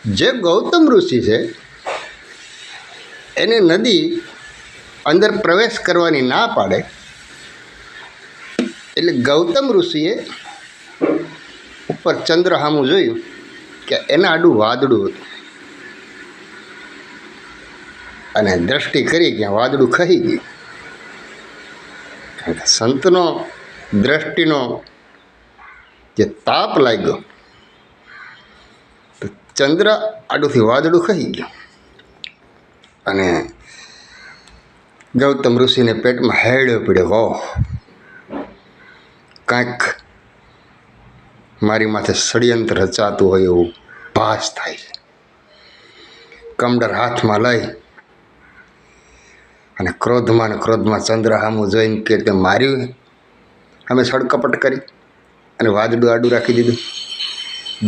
જે ગૌતમ ઋષિ છે એને નદી અંદર પ્રવેશ કરવાની ના પાડે, એટલે ગૌતમ ઋષિએ ઉપર ચંદ્ર સામું જોયું કે એના આડું વાદળું હતું, અને દ્રષ્ટિ કરી કે વાદળું ખહી ગયું. કારણ કે સંતનો દ્રષ્ટિનો જે તાપ લાગ્યો તો ચંદ્ર આડુંથી વાદળું ખહી ગયું, અને ગૌતમ ઋષિને પેટમાં હેડ્યો પીડ્યો. ઓહ, કાંઈક મારી માથે ષડયંત્ર રચાતું હોય એવું ભાસ થાય છે. કમંડળ હાથમાં લઈ અને ક્રોધમાં ચંદ્ર સામું જોઈને કે તે માર્યું, અમે સડકપટ કરી અને વાદળું આડું રાખી દીધું.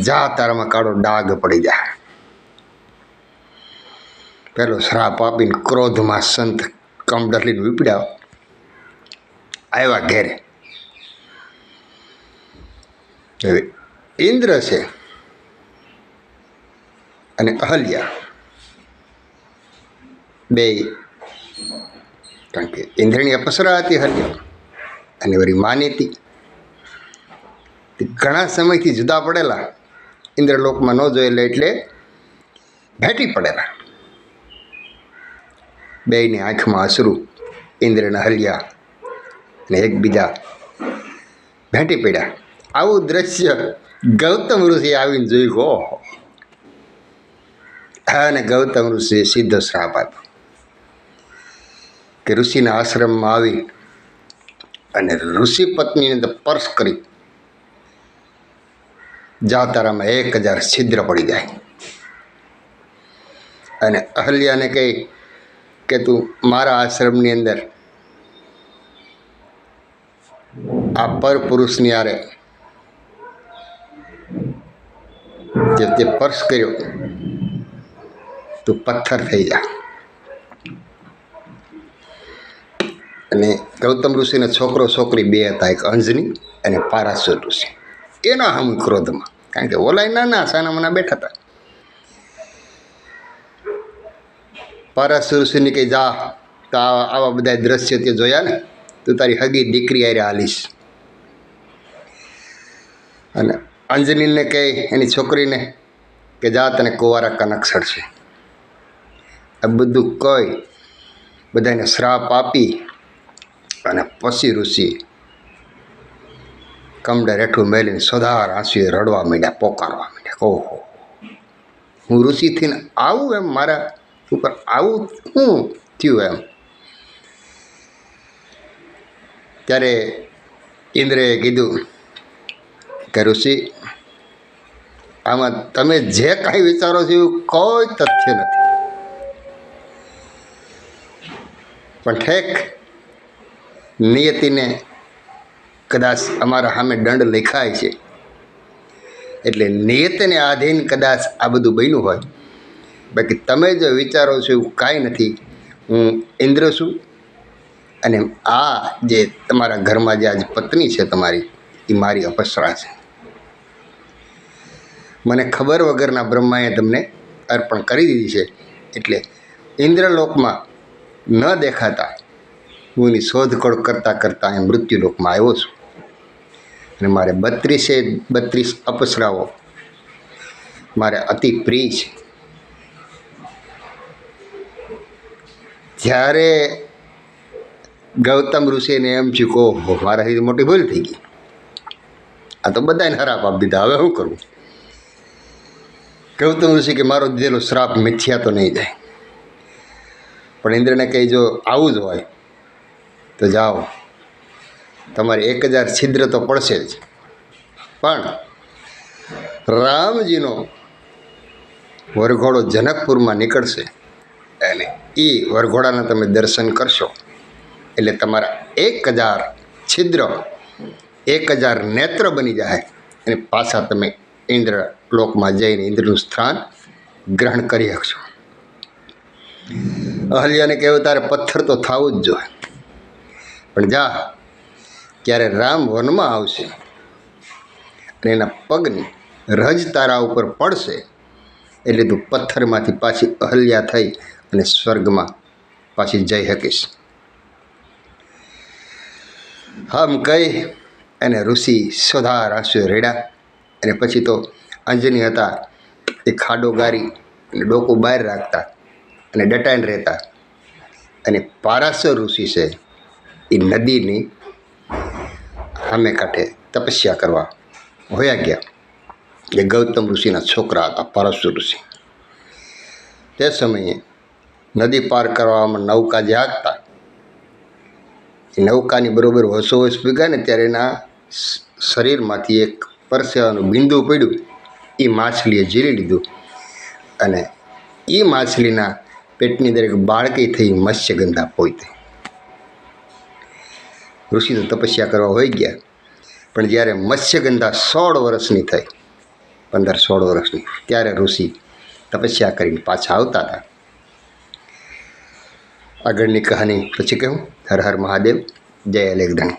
જા, તારામાં કાળો ડાઘ પડી જાય. પેલો શ્રાપ આપીને ક્રોધમાં સંત કમંડળ લઈને વિપડ્યા આવ્યા ઘેરે. હવે ઇન્દ્ર છે અને અહલ્યા બે, કારણ કે ઇન્દ્રની અપ્સરા હતી અહલ્યા, અને વળી માની હતી. ઘણા સમયથી જુદા પડેલા, ઇન્દ્રલોકમાં ન જોયેલા એટલે ભેટી પડેલા. બેયની આંખમાં અશ્રુ, ઇન્દ્ર અને અહલ્યા અને એકબીજા ભેટી પડ્યા. આવું દ્રશ્ય ગૌતમ ઋષિ આવીને જોયું. ઓહો! અને ગૌતમ ઋષિએ સીધો શ્રાપ આપ્યો કે ઋષિના આશ્રમમાં આવી અને ઋષિ પત્નીને સ્પર્શ કરી જા, તારામાં 1000 છિદ્ર પડી જાય. અને અહલ્યાને કહી કે તું મારા આશ્રમની અંદર આ પરપુરુષની આરે જે તે સ્પર્શ કર્યો, તું પથ્થર થઈ જા. અને ગૌતમ ઋષિના છોકરો છોકરી બે હતા, એક અંજની અને પારાશર ઋષિ. એના હમ ક્રોધમાં, કારણ કે ઓલાય નાના સાના મના બેઠા હતા. પારાશર ઋષિને કહી જા, તો આવા બધા દ્રશ્ય તે જોયા ને, તું તારી હગી દીકરી આરે હાલીશ. અને અંજનીને કહે એની છોકરીને કે જા, તને કુંવારા કનક સડશે. આ બધું કહી બધાને શ્રાપ આપી અને પછી ઋષિ કમંડળ હેઠું મેલીને સોધાર આંસુએ રડવા માંડ્યા, પોકારવા માંડ્યા. ઓહો, હું ઋષિ થઈને આવું એમ મારા ઉપર આવું શું થયું એમ. ત્યારે ઇન્દ્રએ કીધું કે ઋષિ, આમાં તમે જે કાંઈ વિચારો છો એવું કોઈ તથ્ય નથી, પણ ઠેક નિયતિને કદાચ અમારા સામે દંડ લખાય છે, એટલે નિયતિને આધીન કદાચ આ બધું બન્યું હોય. બાકી તમે જો વિચારો છો એવું કાંઈ નથી. હું ઇન્દ્ર છું, અને આ જે તમારા ઘરમાં જે આજ પત્ની છે તમારી, એ મારી અપ્સરા છે. મને ખબર વગરના બ્રહ્માએ તમને અર્પણ કરી દીધી છે, એટલે ઇન્દ્રલોકમાં ન દેખાતા હું એની શોધખોળ કરતાં કરતાં અહીં મૃત્યુલોકમાં આવ્યો છું. અને મારે 32 અપ્સરાઓ મારે અતિ પ્રિય છે. જ્યારે ગૌતમ ઋષિને એમ થયું કે ઓહો, મારાથી મોટી ભૂલ થઈ ગઈ, આ તો બધાને હરાપ આપી દીધા, હવે શું કરવું. ગૌતમ ઋષિ કે મારો દીધેલો શ્રાપ મિથ્યા તો નહીં જાય. પણ ઇન્દ્રને કહી, જો આવું જ હોય તો જાઓ, તમારે 1000 છિદ્ર તો પડશે જ, પણ રામજીનો વરઘોડો જનકપુરમાં નીકળશે અને એ વરઘોડાના તમે દર્શન કરશો એટલે તમારા 1000 છિદ્ર 1000 નેત્ર બની જાય, અને પાછા તમે ઇન્દ્ર લોકમાં જઈને ઇન્દ્રનું સ્થાન ગ્રહણ કરી શકશો. અહલ્યાને કહેવું તારે પથ્થર તો થવું જ જોઈએ, પણ જા, ત્યારે રામ વનમાં આવશે અને એના પગની રજ તારા ઉપર પડશે, એટલે તું પથ્થરમાંથી પાછી અહલ્યા થઈ અને સ્વર્ગમાં પાછી જઈ શકીશ. હમ કહી અને ઋષિ સોધાર આંસુ રેડા. અને પછી તો અંજની હતા એ ખાડો ગારી અને ડોકું બહાર રાખતા અને ડટાઈને રહેતા. અને પારાશર ઋષિ છે એ નદીની સામે કાંઠે તપસ્યા કરવા હોયા ગયા. એ ગૌતમ ઋષિના છોકરા હતા પારાશર ઋષિ. તે સમયે નદી પાર કરવામાં નૌકા જે હાંકતા, એ નૌકાની બરોબર હોશોહોશ ભેગા ને ત્યારે એના શરીરમાંથી એક પરસેવાનું બિંદુ પડ્યું. એ માછલીએ ઝીલી લીધું અને એ માછલીના પેટની દરેક બાળકી થઈ મત્સ્યગંધા પોતે. ઋષિ તો તપસ્યા કરવા હોઈ ગયા, પણ જ્યારે મત્સ્યગંધા 16 વર્ષની થઈ, 15-16 વર્ષની, ત્યારે ઋષિ તપસ્યા કરીને પાછા આવતા હતા. આગળની કહાની પછી કહું. હર હર મહાદેવ. જય અલેકધણી.